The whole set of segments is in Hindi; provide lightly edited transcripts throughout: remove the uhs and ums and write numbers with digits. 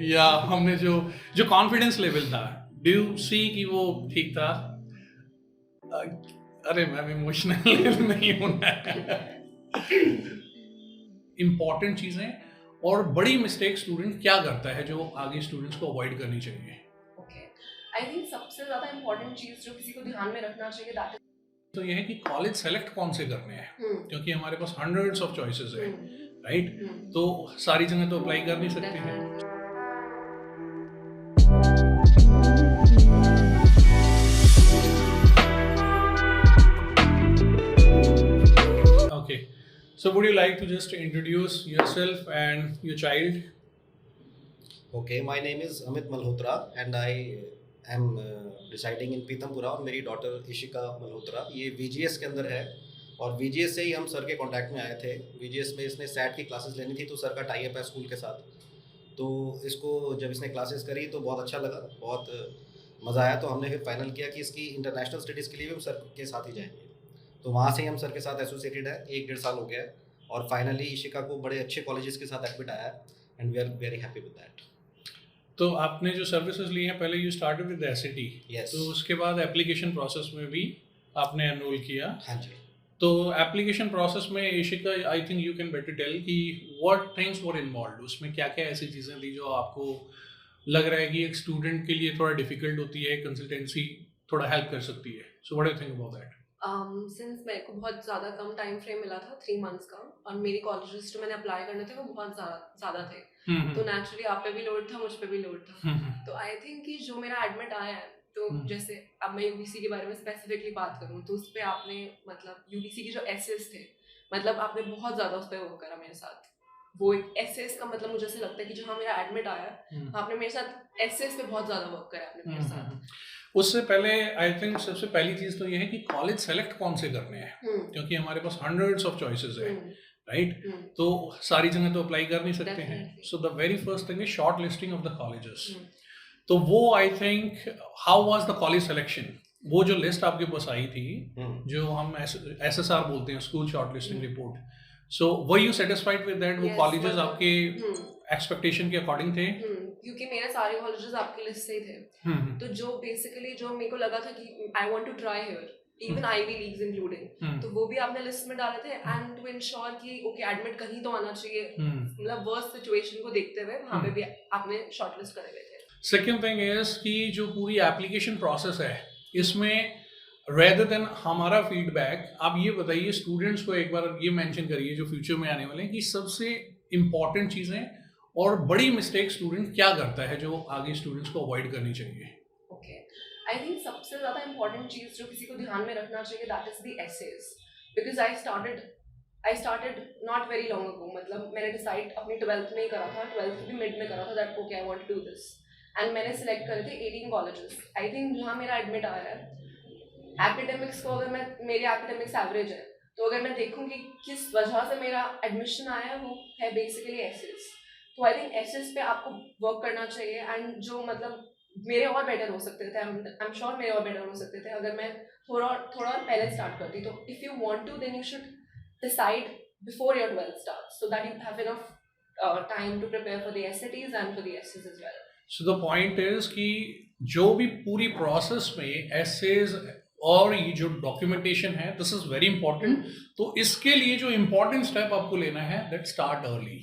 या हमने जो जो कॉन्फिडेंस लेवल था, डू यू सी कि वो ठीक था? अ, अरे मैम इमोशनल नहीं होना है। इम्पॉर्टेंट चीजें और बड़ी मिस्टेक स्टूडेंट क्या करता है जो आगे स्टूडेंट्स को अवॉइड करनी चाहिए? ओके, आई थिंक सबसे ज्यादा इम्पोर्टेंट चीज जो किसी को ध्यान में रखना चाहिए दैट तो ये है कि कॉलेज सेलेक्ट कौन से करने हैं, इज क्योंकि हमारे पास हंड्रेड्स ऑफ चॉइसेस है, राइट? डेफिनेटली तो सारी जगह तो अप्लाई कर नहीं सकते हैं। Okay, so would you like to just introduce yourself and your child? Okay, my name is Amit Malhotra and I am residing in Pitampura और मेरी डॉटर इशिका मल्होत्रा ये VGS के अंदर है और VGS से ही हम सर के कांटेक्ट में आए थे। VGS में इसने सैट की क्लासेस लेनी थी तो सर का टाई अप है स्कूल के साथ, तो इसको जब इसने क्लासेस करी तो बहुत अच्छा लगा, बहुत मज़ा आया। तो हमने फिर फाइनल किया कि इसकी इंटरनेशनल स्टडीज़ के लिए भी हम सर के साथ ही जाएंगे। तो वहाँ से ही हम सर के साथ एसोसिएटेड है, 1-1.5 साल हो गया है और फाइनली इशिका को बड़े अच्छे कॉलेजेस के साथ एडमिट आया है and we are very happy with that. तो आपने जो सर्विसेज ली हैं, पहले you started with SAT, Yes. तो उसके बाद एप्लीकेशन प्रोसेस में भी आपने एनरोल किया। हाँ जी। तो एप्लीकेशन प्रोसेस में Ishika, I think you can better tell कि व्हाट थिंग्स वर इन्वॉल्व्ड, उसमें क्या क्या ऐसी चीज़ें थी जो आपको लग रहा है कि एक स्टूडेंट के लिए थोड़ा डिफिकल्ट होती है, कंसल्टेंसी थोड़ा हेल्प कर सकती है। So what do you think about that? Since मेरे को बहुत ज़्यादा कम टाइम फ्रेम मिला था 3 मंथ्स का और मेरे कॉलेजेस जो मैंने अप्लाई करने थे वो बहुत ज़्यादा थे, तो नेचुरली आप पे भी लोड था, मुझ पे भी लोड था। तो आई थिंक कि जो मेरा एडमिट आया है, तो जैसे अब मैं यूबीसी के बारे में स्पेसिफिकली बात करूँ तो उस पर आपने मतलब यूबीसी के जो एसेस थे, मतलब आपने बहुत ज़्यादा उस पर वर्क करा मेरे साथ। वो एक एसेस का मतलब मुझे ऐसे लगता है कि जहाँ मेरा एडमिट आया आपने मेरे साथ एसेस पे बहुत ज़्यादा वर्क करा आपने मेरे साथ। उससे पहले आई थिंक सबसे पहली चीज़ तो ये है कि कॉलेज सेलेक्ट कौन से करने हैं, क्योंकि हमारे पास हंड्रेड्स ऑफ चॉइसेस है, राइट? तो सारी जगह तो अप्लाई कर नहीं सकते हैं। So the very first thing is short listing of the colleges. तो वो I think, how was the college selection? वो जो लिस्ट आपके पास आई थी, जो हम एसएसआर बोलते हैं, school short listing report, so were you satisfied with that? वो Yes, कॉलेजेस मतलब आपके एक्सपेक्टेशन के अकॉर्डिंग थे? क्योंकि मेरे सारे कॉलेजेस आपकी लिस्ट से ही थे, तो जो बेसिकली जो मेरे को लगा था कि I want to try here, even Ivy Leagues including, तो वो भी आपने लिस्ट में डाले थे एंड टू इंश्योर कि ओके एडमिट कहीं तो आना चाहिए, मतलब वर्स्ट सिचुएशन को देखते हुए वहाँ पे भी आपने शॉर्टलिस्ट करे हुए थे। सेकेंड थिंग इज कि जो पूरी एप्लीकेशन प्रोसेस है, इसमें रेदर देन हमारा फीडबैक, आप ये बताइए स्टूडेंट्स को, एक बार ये मेंशन करिए जो फ्यूचर में आने वाले हैं, कि सबसे इम्पॉर्टेंट चीज़ें और बड़ी मिस्टेक स्टूडेंट क्या करता है जो आगे स्टूडेंट्स को अवॉइड करनी चाहिए? ओके, आई थिंक सबसे ज़्यादा इम्पोर्टेंट चीज़ जो किसी को ध्यान में रखना चाहिए that is the essays, because I started not very long ago, मतलब मैंने डिसाइड अपनी 12th में ही करा था, 12th भी मिड में करा था that okay I want to do this, and मैंने सिलेक्ट करे थे 18 कॉलेजेस। आई थिंक जहाँ मेरा एडमिट आया है, एकेडमिक्स को अगर मैं, मेरी एकेडमिक्स एवरेज है, तो अगर मैं देखूँ कि किस वजह से मेरा एडमिशन आया है, वो है बेसिकली एसेस। तो आई थिंक एसेस पे आपको वर्क करना चाहिए, एंड जो मतलब मेरे और बेटर हो सकते थे, आई एम श्योर मेरे और बेटर हो सकते थे अगर मैं थोड़ा और पहले स्टार्ट करती। तो if you want to then you should decide before your 12th starts so that you have enough time to prepare for the SATs and for the essays as well. So the point is कि जो भी पूरी प्रोसेस में एसेज और ये जो डॉक्यूमेंटेशन है, दिस इज वेरी इंपॉर्टेंट। तो इसके लिए जो इम्पोर्टेंट स्टेप आपको लेना है, that start early,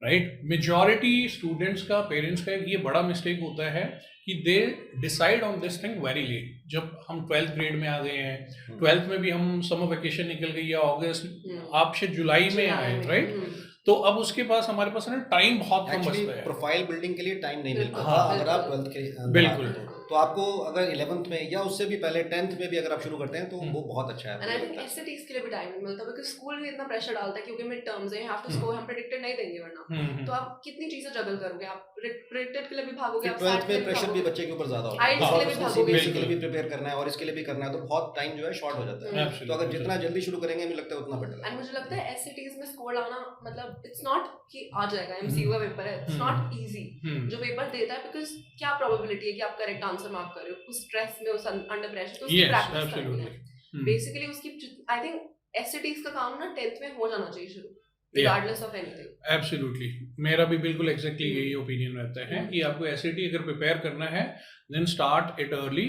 right? Majority students का, पेरेंट्स का ये बड़ा मिस्टेक होता है कि they decide on this thing very late. जब हम 12th ग्रेड में आ गए हैं, 12th में भी हम समर वेकेशन निकल गई या अगस्त, आप शायद जुलाई में आए, राइट? तो अब उसके पास हमारे पास ना टाइम बहुत कम बचता है। प्रोफाइल बिल्डिंग के लिए टाइम नहीं मिल पाता अगर आप 12th के बिल्कुल, तो आपको अगर 11th में या उससे भी पहले 10th में भी अगर आप शुरू करते हैं तो वो बहुत अच्छा है। एंड आई थिंक एसएटीज के लिए भी टाइम नहीं मिलता, बिकॉज़ स्कूल भी इतना प्रेशर डालता है क्योंकि मिड टर्म्स है, यू हैव टू स्कोर, हम प्रेडिक्टेड नहीं देंगे वरना, तो आप कितनी चीजें जगल करोगे, आप प्रेडिक्टेड के लिए भी भागोगे, आप 12th में प्रेशर भी बच्चे के ऊपर ज्यादा होता है, आईएलटीएस के लिए भी भागोगे, सीबीएसई के लिए भी प्रिपेयर करना है और इसके लिए भी करना है, तो बहुत टाइम जो है शॉर्ट हो जाता है। तो अगर जितना जल्दी शुरू करेंगे मुझे लगता है उतना बेटर है। एंड मुझे लगता है एसएटीज में स्कोर लाना मतलब इट्स नॉट कि आ जाएगा, एमसीयू का पेपर है, इट्स नॉट इजी जो पेपर देता है, बिकॉज़ क्या प्रोबेबिलिटी है कि आप करेक्ट आंसर मार्क कर रहे हो उस स्ट्रेस में, उस अंडर प्रेशर, तो उसकी प्रैक्टिस करनी है बेसिकली। उसकी आई थिंक एसएटीज का काम ना 10th में हो जाना चाहिए शुरू, regardless of anything. एब्सोल्युटली, मेरा भी बिल्कुल एग्जैक्टली यही ओपिनियन रहता है कि आपको एसएटी अगर प्रिपेयर करना है then start it early.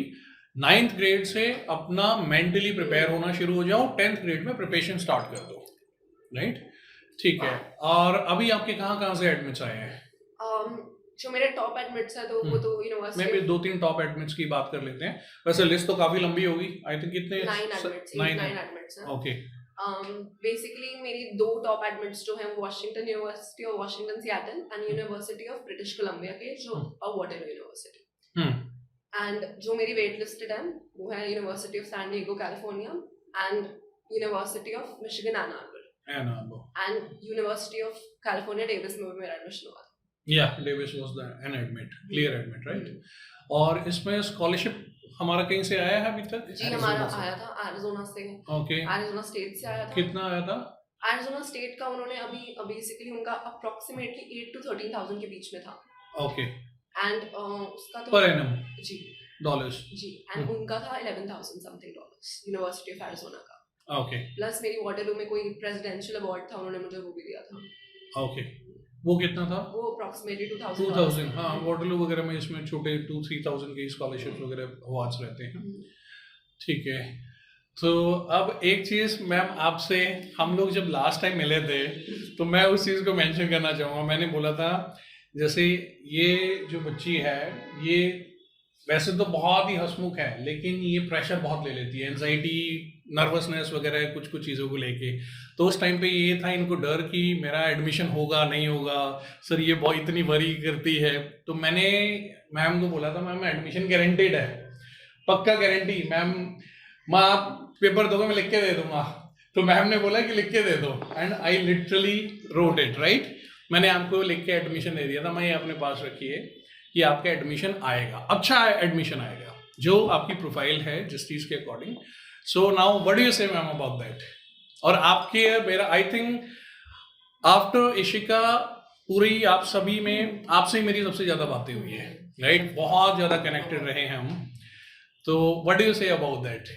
9th grade से अपना मेंटली प्रिपेयर होना शुरू हो जाओ, 10th ग्रेड में प्रिपरेशन स्टार्ट कर दो, राइट? ठीक है। और अभी आपके कहाँ कहाँ से एडमिट्स आए हैं? जो मेरे टॉप एडमिट्स है तो वो तो मैं यूनिवर्सिटी भी 2-3 टॉप एडमिट्स की बात कर लेते हैं। वैसे लिस्ट तो काफी लंबी होगी, आई थिंक कितने? 9 एडमिट्स हैं। ओके। बेसिकली मेरी 2 टॉप एडमिट्स जो हैं वॉशिंगटन यूनिवर्सिटी और Washington Seattle and University of British Columbia के जो वाटरलू यूनिवर्सिटी। एंड जो मेरी वेट लिस्टेड है वो है University of San Diego California and University of Michigan Ann Arbor and University of California Davis में भी मेरा एडमिशन हुआ था। या Davis was the an admit, clear admit, right? और इसमें स्कॉलरशिप हमारा कहीं से आया है अभी तक? जी हमारा आया था एरिज़ोना से। ओके। एरिज़ोना स्टेट से आया था। कितना आया था? एरिज़ोना स्टेट का उन्होंने अभी बेसिकली उनका अप्रोक्सीमेटली 8 to 13,000 के बीच में था। ओके। एंड उसका तो पर एनम जी डॉलर्स जी एंड उनका था 11,000 something dollars University of Arizona का। ओके। प्लस मेरी वाटरलू में कोई प्रेसिडेंशियल अवार्ड था, उन्होंने मुझे वो भी दिया था। ओके। वो कितना था? वो अप्रोक्सीमेटली 2000। हाँ, वाटरलू वगैरह में इसमें छोटे 2-3,000 के स्कॉलरशिप वगैरह अवार्ड्स रहते हैं। ठीक है। तो अब एक चीज़ मैम आपसे, हम लोग जब लास्ट टाइम मिले थे तो मैं उस चीज़ को मेंशन करना चाहूँगा। मैंने बोला था जैसे ये जो बच्ची है ये वैसे तो बहुत ही हंसमुख है लेकिन ये प्रेशर बहुत ले लेती है, एंजाइटी, नर्वसनेस वगैरह कुछ कुछ चीज़ों को लेके। तो उस टाइम पे ये था इनको डर कि मेरा एडमिशन होगा नहीं होगा, सर ये बहुत इतनी वरी करती है। तो मैंने मैम को बोला था मैम एडमिशन गारंटेड है, पक्का गारंटी मैम, आप पेपर दोगे मैं लिख के दे दूंगा। तो मैम ने बोला कि लिख के दे दो and I literally wrote it, right? मैंने आपको लिख के एडमिशन दे दिया था, मैं ये अपने पास रखिए कि आपका एडमिशन आएगा, अच्छा एडमिशन आएगा जो आपकी प्रोफाइल है जिस चीज़ के according. So now what do you से मैम अबाउट दैट? और आपके मेरा आई थिंक आफ्टर इशिका पूरी आप सभी में आपसे ही मेरी सबसे ज़्यादा बातें हुई है, राइट? बहुत ज़्यादा कनेक्टेड रहे हैं हम। तो what do you say about that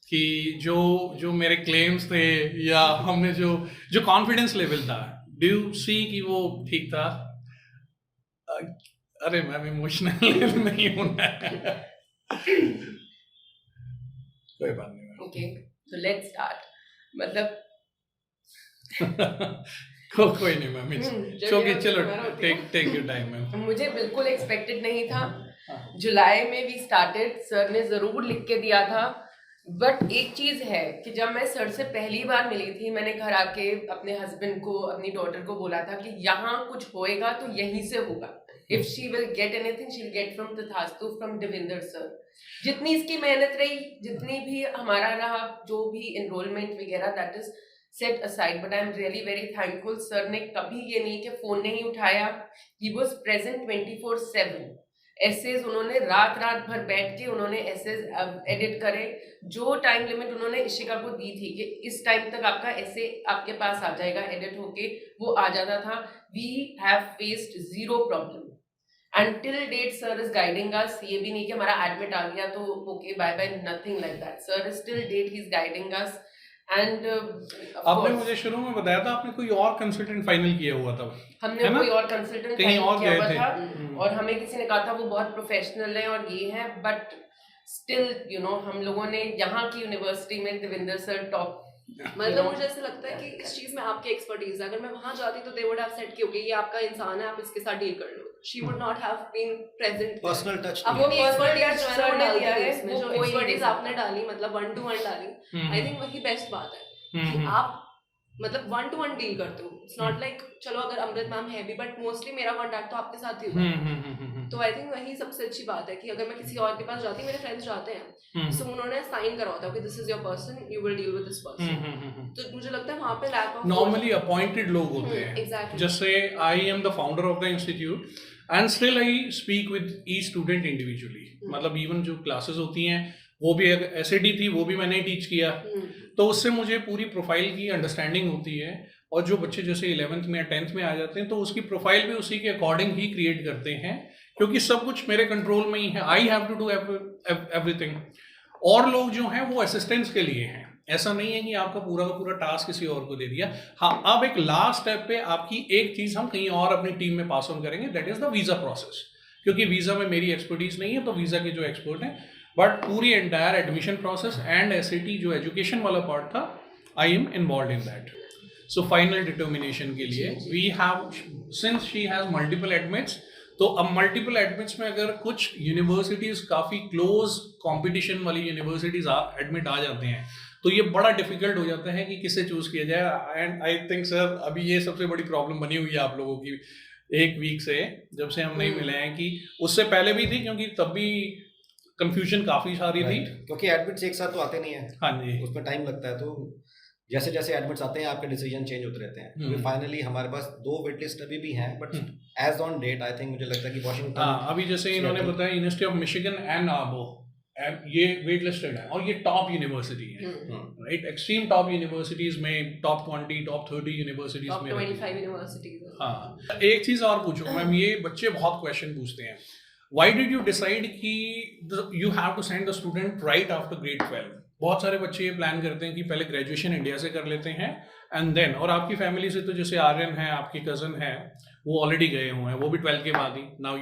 कि जो मेरे क्लेम्स थे या हमने जो कॉन्फिडेंस लेवल था, डू यू सी कि वो ठीक था? अरे मैम इमोशनल नहीं होना है। कोई बात नहीं। Okay, so let's start. मतलब कोई नहीं मैम, चलो टेक योर टाइम मैम। मुझे बिल्कुल एक्सपेक्टेड नहीं था। जुलाई में वी स्टार्टेड, सर ने जरूर लिख के दिया था। बट एक चीज है कि जब मैं सर से पहली बार मिली थी, मैंने घर आके अपने हस्बैंड को, अपनी डॉटर को बोला था कि यहाँ कुछ होएगा तो यहीं से होगा। If she will get anything she will get from तथास्तु, फ्रॉम देवेंद्र सर। जितनी इसकी मेहनत रही, जितनी भी हमारा रहा, जो भी एनरोलमेंट वगैरह, that is set aside, but I am really very thankful. Sir ने कभी ये नहीं कि फोन नहीं उठाया, ही वॉज प्रेजेंट 24/7। एसेज उन्होंने रात भर बैठ के उन्होंने एसेज एडिट करे। जो टाइम लिमिट उन्होंने इशिका को दी थी कि इस टाइम तक आपका एसे आपके पास आ जाएगा एडिट होके, वो आ जाता था। We have faced zero problem and till date sir is guiding us. ये भी नहीं कि हमारा एडमिट आ गया तो okay bye bye, nothing like that. Sir is till date he is guiding us. And आपने मुझे शुरू में बताया था आपने कोई और कंसल्टेंट फाइनल किया हुआ था। हमने कोई और कंसल्टेंट कहीं और किया गए हुआ थे था और हमें किसी ने कहा था वो बहुत प्रोफेशनल है और ये है, बट स्टिल यू नो हम लोगों ने यहाँ की यूनिवर्सिटी में देवेंद्र सर टॉप। मतलब मुझे ऐसा लगता है कि इस चीज में आपकी एक्सपर्टीज है। अगर मैं वहां जाती तो दे वुड हैव सेड कि ओके ये आपका इंसान है, आप इसके साथ डील कर लो। She would not have been present. Personal touch अब वो एक्सपर्टीज जो है ने दिया है, इसमें जो एक्सपर्टीज आपने डाली, मतलब 1-to-1 डाली, आई थिंक वही बेस्ट बात है कि आप मतलब 1-to-1 डील करते हो। इट्स नॉट लाइक चलो अगर अमृत मैम है भी, बट मोस्टली मेरा कांटेक्ट तो आपके साथ ही हुआ है। तो आई थिंक वही सबसे अच्छी बात है कि अगर मैं किसी और के पास जाती, मेरे फ्रेंड्स जाते हैं सो उन्होंने साइन करा होता है कि this is your person, you will deal with this person. तो मुझे लगता है वहां पे लैक ऑफ नॉर्मली अपॉइंटेड लोग होते हैं। एग्जैक्टली। जैसे I am the founder of the institute and still I speak with each student individually. मतलब इवन जो क्लासेस होती हैं वो भी एसएडी थी, वो भी मैंने टीच किया, तो उससे मुझे पूरी प्रोफाइल की अंडरस्टैंडिंग होती है। और जो बच्चे जैसे 11th में या 10th में आ जाते हैं तो उसकी प्रोफाइल भी उसी के अकॉर्डिंग ही क्रिएट करते हैं, क्योंकि सब कुछ मेरे कंट्रोल में ही है। I have to do everything. और लोग जो हैं वो असिस्टेंट्स के लिए हैं, ऐसा नहीं है कि आपका पूरा का पूरा टास्क किसी और को दे दिया। हाँ, अब एक लास्ट स्टेप पे आपकी एक चीज हम कहीं और अपनी टीम में पास ऑन करेंगे, that is the visa process. क्योंकि वीजा में मेरी एक्सपर्टीज नहीं है, तो वीजा के जो एक्सपर्ट हैं, बट पूरी entire admission process and SAT जो एजुकेशन वाला पार्ट था, I am involve in that. So final determination के लिए we have, since she has multiple admits, तो अब मल्टीपल एडमिट्स में अगर कुछ यूनिवर्सिटीज काफ़ी क्लोज कंपटीशन वाली यूनिवर्सिटीज एडमिट आ जाते हैं, तो ये बड़ा डिफिकल्ट हो जाता है कि किसे चूज किया जाए। एंड आई थिंक सर अभी ये सबसे बड़ी प्रॉब्लम बनी हुई है आप लोगों की, एक वीक से जब से हम नहीं मिले हैं, कि उससे पहले भी थी, क्योंकि तब भी कंफ्यूजन काफ़ी सारी थी। क्योंकि एडमिट्स एक साथ तो आते नहीं है, हाँ जी, उसमें टाइम लगता है, तो जैसे जैसे एडमिट्स आते हैं आपके डिसीजन चेंज होते रहते हैं। क्योंकि फाइनली हमारे पास 2 वेट लिस्ट अभी भी हैं, but as on date I think मुझे लगता है कि वॉशिंगटन, हाँ, अभी जैसे इन्होंने बताया यूनिवर्सिटी ऑफ मिशिगन एंड आबो, ये वेट लिस्टेड है, और ये टॉप यूनिवर्सिटी है, राइट, एक्सट्रीम टॉप यूनिवर्सिटीज में, टॉप 20 टॉप 30 यूनिवर्सिटीज टॉप में 25 यूनिवर्सिटीज। हाँ, एक चीज और पूछूं मैम, ये बच्चे बहुत क्वेश्चन पूछते हैं, व्हाई डिड यू डिसाइड कि you have to send the student right after grade 12? बहुत सारे बच्चे ये प्लान करते हैं कि पहले ग्रेजुएशन इंडिया से कर लेते हैं एंड देन, और आपकी फैमिली से तो जैसे आर्यन है, आपकी कजन है, वो ऑलरेडी गए हुए हैं, वो भी 12 के बाद ही। Now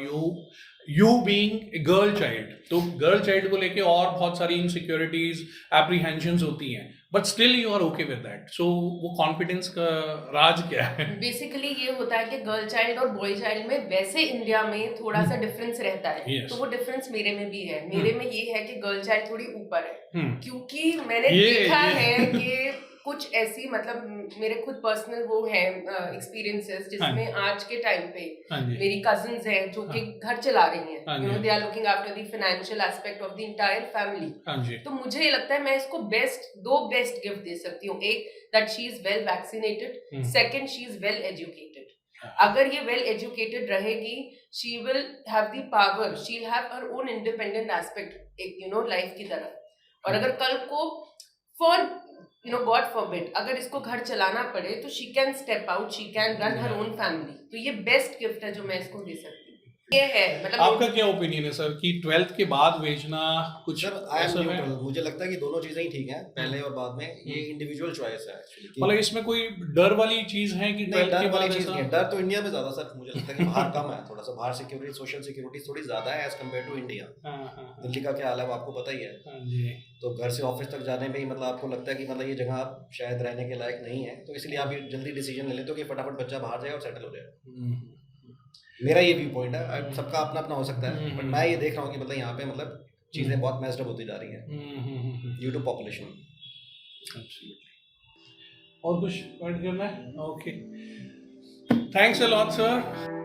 you being a girl child, तो गर्ल चाइल्ड को लेके और बहुत सारी इनसिक्योरिटीज, एप्रीहेंशंस होती हैं, but still you are okay with that. So वो कॉन्फिडेंस का राज क्या है? बेसिकली ये होता है कि गर्ल चाइल्ड और बॉय चाइल्ड में वैसे इंडिया में थोड़ा सा डिफरेंस रहता है, Yes. तो वो डिफरेंस मेरे में भी है। मेरे में ये है कि गर्ल चाइल्ड थोड़ी ऊपर है, क्योंकि मैंने ये- देखा ये- है कि कुछ ऐसी, मतलब मेरे खुद पर्सनल वो है एक्सपीरियंसेस, जिसमें आज के टाइम पे हाँ जी, मेरी कजिन्स हैं जो कि घर चला रही हाँ हैं, जी। They are looking after the financial aspect of the entire family. हाँ जी, तो मुझे ये लगता है मैं इसको दो बेस्ट गिफ्ट दे सकती हूँ। एक, that she is well vaccinated, second, she is well educated. अगर ये वेल एजुकेटेड रहेगी, she will have the power, she will have her own independent aspect, एक लाइफ की तरह। और अगर कल को फॉर गॉड फॉरबिड अगर इसको घर चलाना पड़े, तो she can step out, she can run her own family. तो ये बेस्ट गिफ्ट है जो मैं इसको दे सकती हूँ। ये है, मतलब आपका क्या ओपिनियन है सर कि 12th के बाद भेजना कुछ सर आई एम ऐसा है? न्यूट्रल, मुझे लगता है कि दोनों चीजें ही ठीक हैं, पहले और बाद में, ये इंडिविजुअल चॉइस है एक्चुअली। मतलब इसमें कोई डर वाली चीज है कि 12th डर के वाली बाद चीज ऐसा? नहीं है, डर तो इंडिया में ज्यादा सर, मुझे लगता है कि बाहर कम है, थोड़ा सा बाहर सिक्योरिटी, सोशल सिक्योरिटी थोड़ी ज्यादा है एज कम्पेयर टू इंडिया। हाँ, हाँ, हाँ, दिल्ली का क्या हाल है वो आपको पता ही है। हाँ जी, तो घर से ऑफिस तक जाने में ही मतलब आपको लगता है कि मतलब ये जगह आप शायद रहने के लायक नहीं है, तो इसलिए आप ये जल्दी डिसीजन ले लेते हो कि फटाफट बच्चा बाहर जाए और सेटल हो जाए। मेरा ये व्यू पॉइंट है, सबका अपना अपना हो सकता है, बट मैं ये देख रहा हूँ कि मतलब यहाँ पे मतलब चीज़ें बहुत मैस्ड अप होती जा रही हैं ड्यू टू पॉपुलेशन। और कुछ ऐड करना है? Okay, thanks a lot sir.